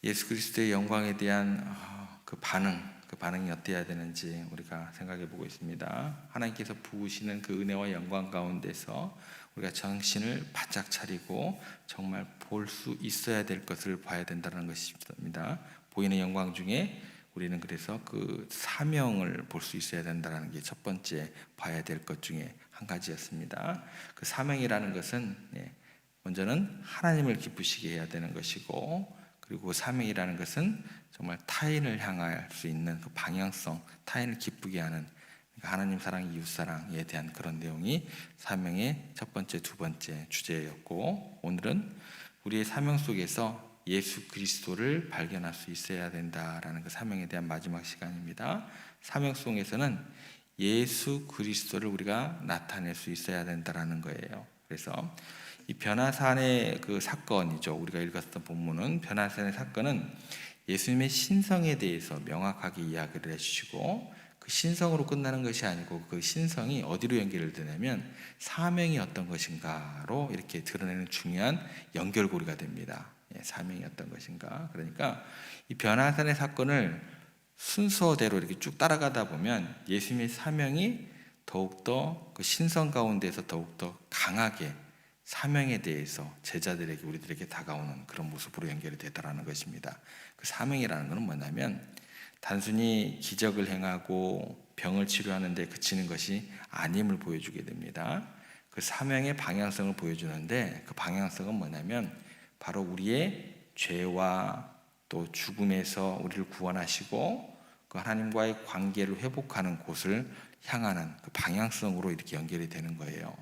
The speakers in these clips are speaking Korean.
예수 그리스도의 영광에 대한 그 반응이 어때야 되는지 우리가 생각해 보고 있습니다. 하나님께서 부으시는 그 은혜와 영광 가운데서 우리가 정신을 바짝 차리고 정말 볼 수 있어야 될 것을 봐야 된다는 것입니다. 보이는 영광 중에 우리는 그래서 그 사명을 볼 수 있어야 된다는 게 첫 번째 봐야 될 것 중에 한 가지였습니다. 그 사명이라는 것은 먼저는 하나님을 기쁘시게 해야 되는 것이고, 그리고 사명이라는 것은 정말 타인을 향할 수 있는 그 방향성, 타인을 기쁘게 하는, 그러니까 하나님 사랑, 이웃 사랑에 대한 그런 내용이 사명의 첫 번째, 두 번째 주제였고, 오늘은 우리의 사명 속에서 예수 그리스도를 발견할 수 있어야 된다라는 그 사명에 대한 마지막 시간입니다. 사명 속에서는 예수 그리스도를 우리가 나타낼 수 있어야 된다라는 거예요. 그래서 이 변화산의 그 사건이죠. 우리가 읽었던 본문은 변화산의 사건은 예수님의 신성에 대해서 명확하게 이야기를 해주시고, 그 신성으로 끝나는 것이 아니고 그 신성이 어디로 연결되냐면 사명이 어떤 것인가로 이렇게 드러내는 중요한 연결고리가 됩니다. 사명이 어떤 것인가. 그러니까 이 변화산의 사건을 순서대로 이렇게 쭉 따라가다 보면 예수님의 사명이 더욱더 그 신성 가운데서 더욱더 강하게 사명에 대해서 제자들에게, 우리들에게 다가오는 그런 모습으로 연결이 되더라는 것입니다. 그 사명이라는 것은 뭐냐면 단순히 기적을 행하고 병을 치료하는 데 그치는 것이 아님을 보여주게 됩니다. 그 사명의 방향성을 보여주는데, 그 방향성은 뭐냐면 바로 우리의 죄와 또 죽음에서 우리를 구원하시고 그 하나님과의 관계를 회복하는 곳을 향하는 그 방향성으로 이렇게 연결이 되는 거예요.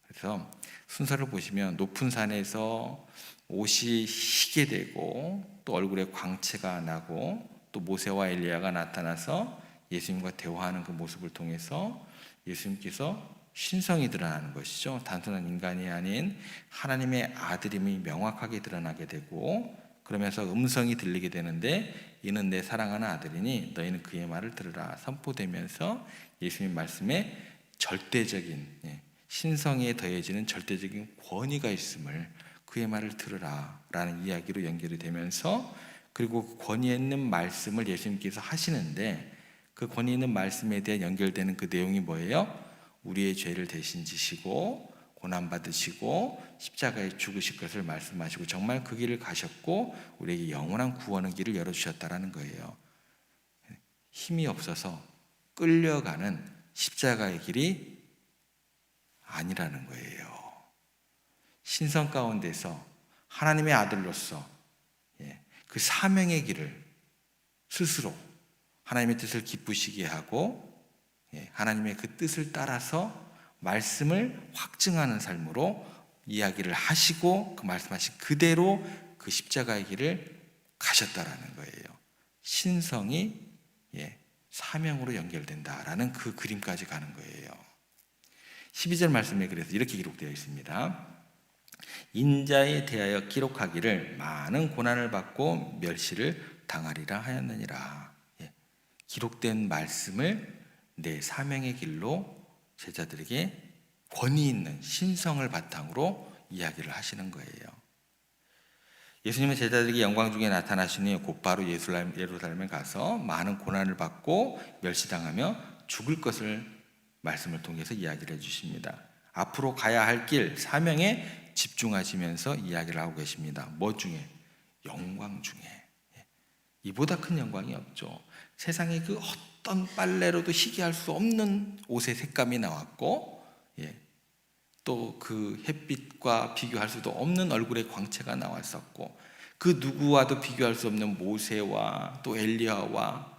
그래서 순서를 보시면 높은 산에서 옷이 희게 되고 또 얼굴에 광채가 나고 또 모세와 엘리야가 나타나서 예수님과 대화하는 그 모습을 통해서 예수님께서 신성이 드러나는 것이죠. 단순한 인간이 아닌 하나님의 아들임이 명확하게 드러나게 되고, 그러면서 음성이 들리게 되는데 이는 내 사랑하는 아들이니 너희는 그의 말을 들으라 선포되면서 예수님 말씀에 절대적인 신성에 더해지는 절대적인 권위가 있음을, 그의 말을 들으라 라는 이야기로 연결이 되면서, 그리고 그 권위 있는 말씀을 예수님께서 하시는데 그 권위 있는 말씀에 대해 연결되는 그 내용이 뭐예요? 우리의 죄를 대신 지시고 고난받으시고 십자가에 죽으실 것을 말씀하시고 정말 그 길을 가셨고 우리에게 영원한 구원의 길을 열어주셨다라는 거예요. 힘이 없어서 끌려가는 십자가의 길이 아니라는 거예요. 신성 가운데서 하나님의 아들로서 그 사명의 길을 스스로 하나님의 뜻을 기쁘시게 하고 하나님의 그 뜻을 따라서 말씀을 확증하는 삶으로 이야기를 하시고 그 말씀하신 그대로 그 십자가의 길을 가셨다라는 거예요. 신성이 사명으로 연결된다라는 그 그림까지 가는 거예요. 12절 말씀에 그래서 이렇게 기록되어 있습니다. 인자에 대하여 기록하기를 많은 고난을 받고 멸시를 당하리라 하였느니라. 기록된 말씀을 내 사명의 길로 제자들에게 권위 있는 신성을 바탕으로 이야기를 하시는 거예요. 예수님은 제자들에게 영광 중에 나타나시니 곧바로 예루살렘에 가서 많은 고난을 받고 멸시당하며 죽을 것을 말씀을 통해서 이야기를 해주십니다. 앞으로 가야 할 길, 사명에 집중하시면서 이야기를 하고 계십니다. 뭐 중에? 영광 중에. 이보다 큰 영광이 없죠. 세상에 그 어떤 빨래로도 희귀할 수 없는 옷의 색감이 나왔고, 또 그 햇빛과 비교할 수도 없는 얼굴의 광채가 나왔었고, 그 누구와도 비교할 수 없는 모세와 또 엘리야와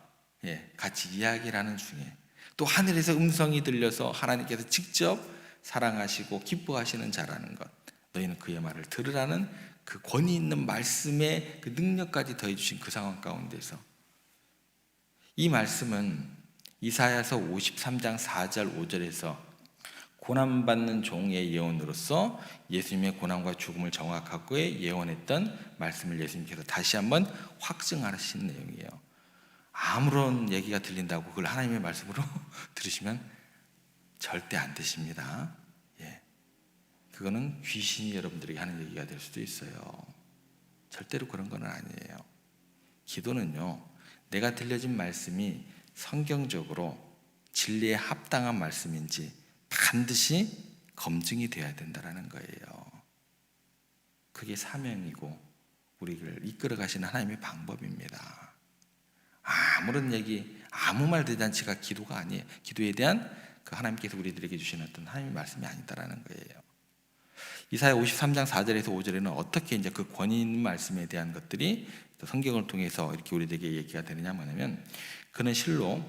같이 이야기를 하는 중에 또 하늘에서 음성이 들려서 하나님께서 직접 사랑하시고 기뻐하시는 자라는 것, 너희는 그의 말을 들으라는 그 권위 있는 말씀의 그 능력까지 더해 주신 그 상황 가운데서 이 말씀은 이사야서 53장 4절 5절에서 고난받는 종의 예언으로서 예수님의 고난과 죽음을 정확하게 예언했던 말씀을 예수님께서 다시 한번 확증하신 내용이에요. 아무런 얘기가 들린다고 그걸 하나님의 말씀으로 들으시면 절대 안 되십니다. 그거는 귀신이 여러분들에게 하는 얘기가 될 수도 있어요. 절대로 그런 건 아니에요. 기도는요, 내가 들려진 말씀이 성경적으로 진리에 합당한 말씀인지 반드시 검증이 돼야 된다는 거예요. 그게 사명이고 우리를 이끌어 가시는 하나님의 방법입니다. 아무런 얘기, 아무 말 대잔치가 기도가 아니에요. 기도에 대한 그 하나님께서 우리들에게 주시는 어떤 하나님의 말씀이 아니다라는 거예요. 이사야 53장 4절에서 5절에는 어떻게 이제 그 권위 있는 말씀에 대한 것들이 성경을 통해서 이렇게 우리들에게 얘기가 되느냐 하면, 그는 실로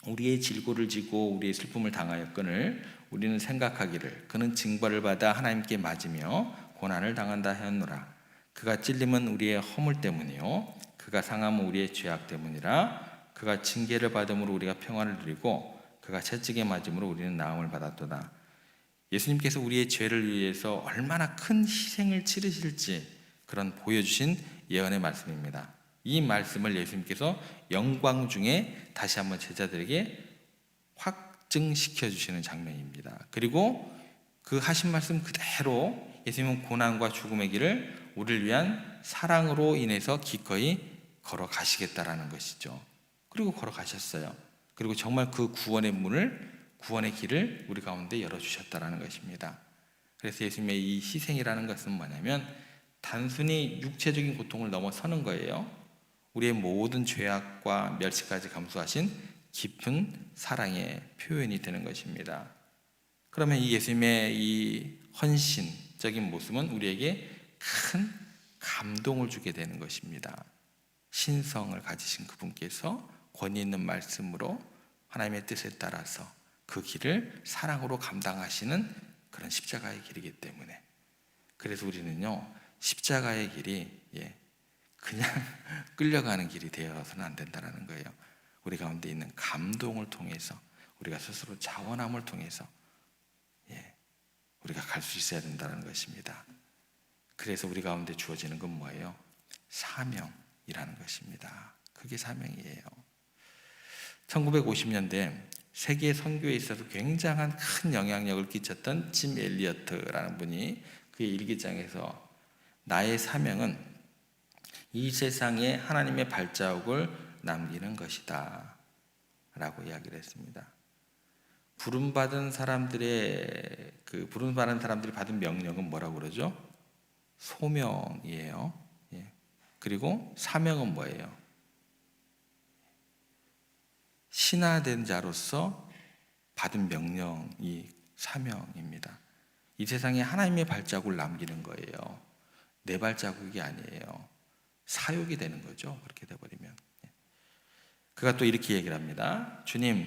우리의 질고를 지고 우리의 슬픔을 당하였거늘 우리는 생각하기를 그는 징벌을 받아 하나님께 맞으며 고난을 당한다 하였노라. 그가 찔림은 우리의 허물 때문이요 그가 상함은 우리의 죄악 때문이라. 그가 징계를 받음으로 우리가 평안을 누리고 그가 채찍에 맞음으로 우리는 나음을 받았도다. 예수님께서 우리의 죄를 위해서 얼마나 큰 희생을 치르실지 그런 보여주신 예언의 말씀입니다. 이 말씀을 예수님께서 영광 중에 다시 한번 제자들에게 확증시켜 주시는 장면입니다. 그리고 그 하신 말씀 그대로 예수님은 고난과 죽음의 길을 우리를 위한 사랑으로 인해서 기꺼이 걸어가시겠다라는 것이죠. 그리고 걸어가셨어요. 그리고 정말 그 구원의 문을, 구원의 길을 우리 가운데 열어주셨다라는 것입니다. 그래서 예수님의 이 희생이라는 것은 뭐냐면 단순히 육체적인 고통을 넘어서는 거예요. 우리의 모든 죄악과 멸시까지 감수하신 깊은 사랑의 표현이 되는 것입니다. 그러면 이 예수님의 이 헌신적인 모습은 우리에게 큰 감동을 주게 되는 것입니다. 신성을 가지신 그분께서 권위 있는 말씀으로 하나님의 뜻에 따라서 그 길을 사랑으로 감당하시는 그런 십자가의 길이기 때문에, 그래서 우리는요 십자가의 길이 그냥 끌려가는 길이 되어서는 안 된다는 거예요. 우리 가운데 있는 감동을 통해서, 우리가 스스로 자원함을 통해서 우리가 갈 수 있어야 된다는 것입니다. 그래서 우리 가운데 주어지는 건 뭐예요? 사명이라는 것입니다. 그게 사명이에요. 1950년대 세계 선교에 있어서 굉장한 큰 영향력을 끼쳤던 짐 엘리어트라는 분이 그의 일기장에서 나의 사명은 이 세상에 하나님의 발자국을 남기는 것이다 라고 이야기를 했습니다. 부름받은 사람들이 받은 명령은 뭐라고 그러죠? 소명이에요. 그리고 사명은 뭐예요? 신하된 자로서 받은 명령이 사명입니다. 이 세상에 하나님의 발자국을 남기는 거예요. 내 발자국이 아니에요. 사욕이 되는 거죠. 그렇게 돼버리면. 그가 또 이렇게 얘기를 합니다. 주님,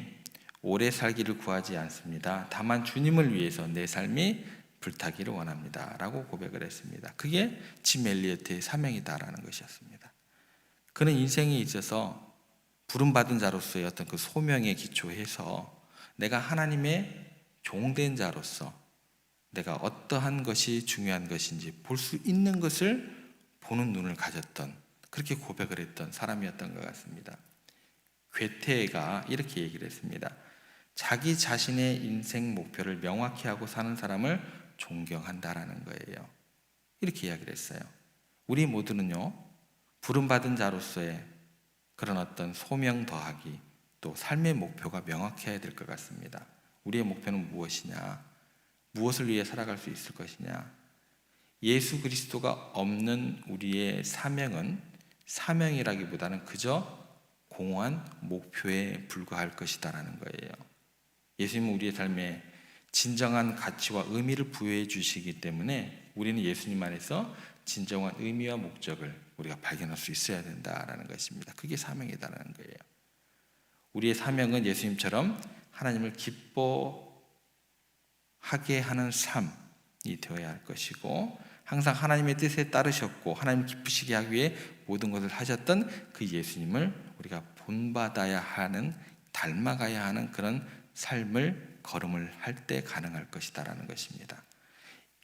오래 살기를 구하지 않습니다. 다만 주님을 위해서 내 삶이 불타기를 원합니다 라고 고백을 했습니다. 그게 짐 엘리어트의 사명이다라는 것이었습니다. 그는 인생에 있어서 부름받은 자로서의 어떤 그 소명에 기초해서 내가 하나님의 종된 자로서 내가 어떠한 것이 중요한 것인지 볼 수 있는 것을 보는 눈을 가졌던, 그렇게 고백을 했던 사람이었던 것 같습니다. 괴테가 이렇게 얘기를 했습니다. 자기 자신의 인생 목표를 명확히 하고 사는 사람을 존경한다라는 거예요. 이렇게 이야기를 했어요. 우리 모두는요 부름받은 자로서의 그런 어떤 소명 더하기, 또 삶의 목표가 명확해야 될 것 같습니다. 우리의 목표는 무엇이냐? 무엇을 위해 살아갈 수 있을 것이냐? 예수 그리스도가 없는 우리의 사명은 사명이라기보다는 그저 공허한 목표에 불과할 것이다라는 거예요. 예수님은 우리의 삶에 진정한 가치와 의미를 부여해 주시기 때문에 우리는 예수님 안에서 진정한 의미와 목적을 우리가 발견할 수 있어야 된다라는 것입니다. 그게 사명이다라는 거예요. 우리의 사명은 예수님처럼 하나님을 기뻐하게 하는 삶이 되어야 할 것이고, 항상 하나님의 뜻에 따르셨고 하나님 기쁘시게 하기 위해 모든 것을 하셨던 그 예수님을 우리가 본받아야 하는, 닮아가야 하는 그런 삶을 걸음을 할 때 가능할 것이다라는 것입니다.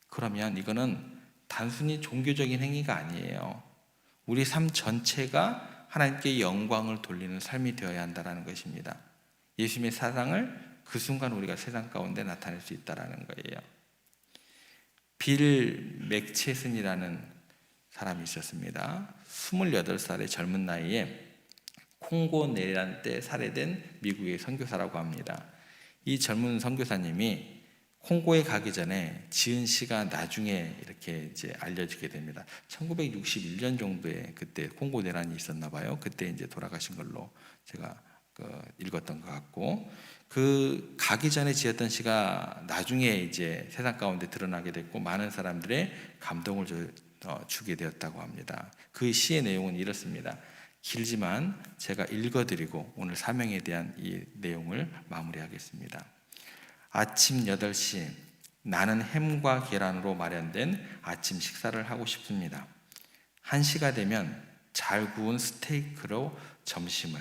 그러면 이거는 단순히 종교적인 행위가 아니에요. 우리 삶 전체가 하나님께 영광을 돌리는 삶이 되어야 한다는 것입니다. 예수님의 사랑을 그 순간 우리가 세상 가운데 나타낼 수 있다는 거예요. 빌 맥체슨이라는 사람이 있었습니다. 28살의 젊은 나이에 콩고 내란 때 살해된 미국의 선교사라고 합니다. 이 젊은 선교사님이 콩고에 가기 전에 지은 시가 나중에 이렇게 이제 알려지게 됩니다. 1961년 정도에 그때 콩고 내란이 있었나 봐요. 그때 이제 돌아가신 걸로 제가 읽었던 것 같고, 그 가기 전에 지었던 시가 나중에 이제 세상 가운데 드러나게 됐고 많은 사람들의 감동을 주게 되었다고 합니다. 그 시의 내용은 이렇습니다. 길지만 제가 읽어드리고 오늘 사명에 대한 이 내용을 마무리하겠습니다. 아침 8시, 나는 햄과 계란으로 마련된 아침 식사를 하고 싶습니다. 1시가 되면 잘 구운 스테이크로 점심을,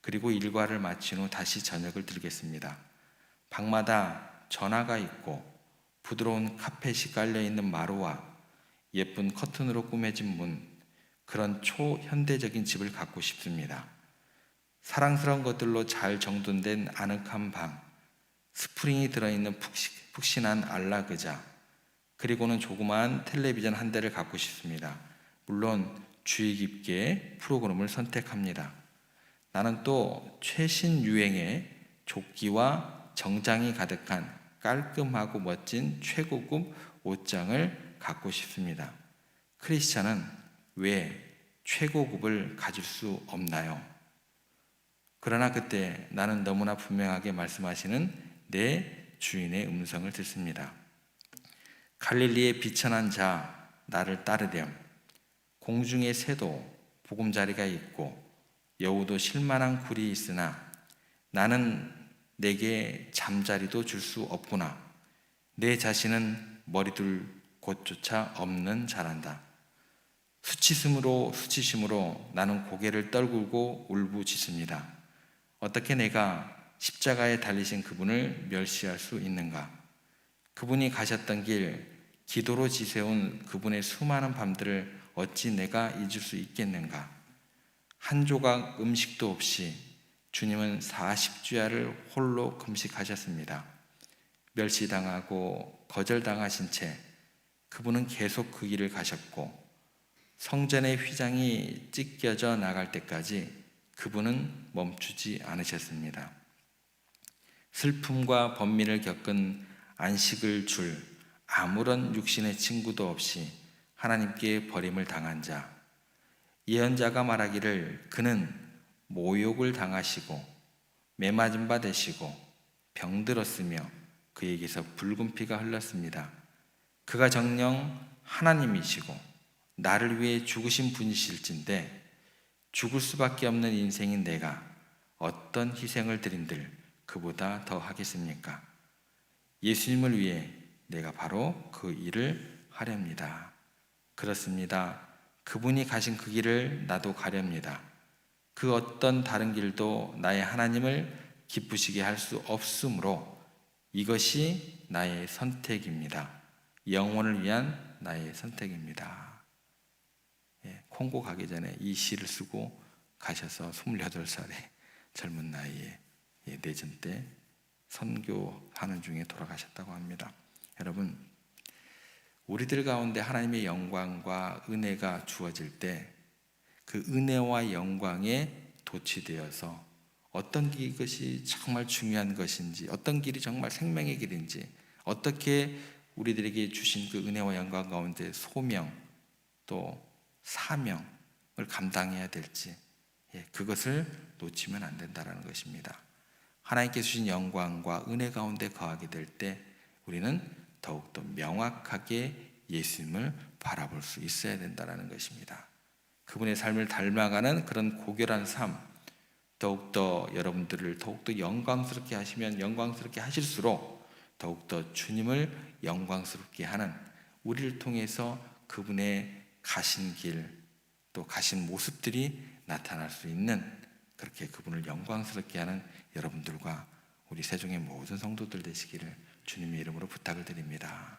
그리고 일과를 마친 후 다시 저녁을 들겠습니다. 방마다 전화가 있고 부드러운 카펫이 깔려있는 마루와 예쁜 커튼으로 꾸며진 문, 그런 초현대적인 집을 갖고 싶습니다. 사랑스러운 것들로 잘 정돈된 아늑한 방, 스프링이 들어있는 푹신한 안락의자, 그리고는 조그마한 텔레비전 한 대를 갖고 싶습니다. 물론 주의 깊게 프로그램을 선택합니다. 나는 또 최신 유행의 조끼와 정장이 가득한 깔끔하고 멋진 최고급 옷장을 갖고 싶습니다. 크리스찬은 왜 최고급을 가질 수 없나요? 그러나 그때 나는 너무나 분명하게 말씀하시는 내 주인의 음성을 듣습니다. 갈릴리의 비천한 자, 나를 따르렴. 공중의 새도 보금자리가 있고 여우도 쉴만한 굴이 있으나 나는 내게 잠자리도 줄 수 없구나. 내 자신은 머리둘 곳조차 없는 자란다. 수치심으로 나는 고개를 떨굴고 울부짖습니다. 어떻게 내가 십자가에 달리신 그분을 멸시할 수 있는가? 그분이 가셨던 길, 기도로 지새운 그분의 수많은 밤들을 어찌 내가 잊을 수 있겠는가? 한 조각 음식도 없이 주님은 40주야를 홀로 금식하셨습니다. 멸시당하고 거절당하신 채 그분은 계속 그 길을 가셨고, 성전의 휘장이 찢겨져 나갈 때까지 그분은 멈추지 않으셨습니다. 슬픔과 번민을 겪은 안식을 줄 아무런 육신의 친구도 없이 하나님께 버림을 당한 자, 예언자가 말하기를 그는 모욕을 당하시고 매맞은 바 되시고 병들었으며 그에게서 붉은 피가 흘렀습니다. 그가 정녕 하나님이시고 나를 위해 죽으신 분이실진데 죽을 수밖에 없는 인생인 내가 어떤 희생을 드린들 그보다 더 하겠습니까? 예수님을 위해 내가 바로 그 일을 하렵니다. 그렇습니다. 그분이 가신 그 길을 나도 가렵니다. 그 어떤 다른 길도 나의 하나님을 기쁘시게 할 수 없으므로 이것이 나의 선택입니다. 영혼을 위한 나의 선택입니다. 콩고 가기 전에 이 시를 쓰고 가셔서 28살의 젊은 나이에 내전 때 선교하는 중에 돌아가셨다고 합니다. 여러분, 우리들 가운데 하나님의 영광과 은혜가 주어질 때 그 은혜와 영광에 도취되어서 어떤 것이 정말 중요한 것인지, 어떤 길이 정말 생명의 길인지, 어떻게 우리들에게 주신 그 은혜와 영광 가운데 소명 또 사명을 감당해야 될지, 그것을 놓치면 안 된다는 것입니다. 하나님께 주신 영광과 은혜 가운데 거하게 될 때 우리는 더욱더 명확하게 예수님을 바라볼 수 있어야 된다는 것입니다. 그분의 삶을 닮아가는 그런 고결한 삶, 더욱더 여러분들을 더욱더 영광스럽게 하시면 영광스럽게 하실수록 더욱더 주님을 영광스럽게 하는, 우리를 통해서 그분의 가신 길, 또 가신 모습들이 나타날 수 있는, 그렇게 그분을 영광스럽게 하는 여러분들과 우리 세종의 모든 성도들 되시기를 주님의 이름으로 부탁을 드립니다.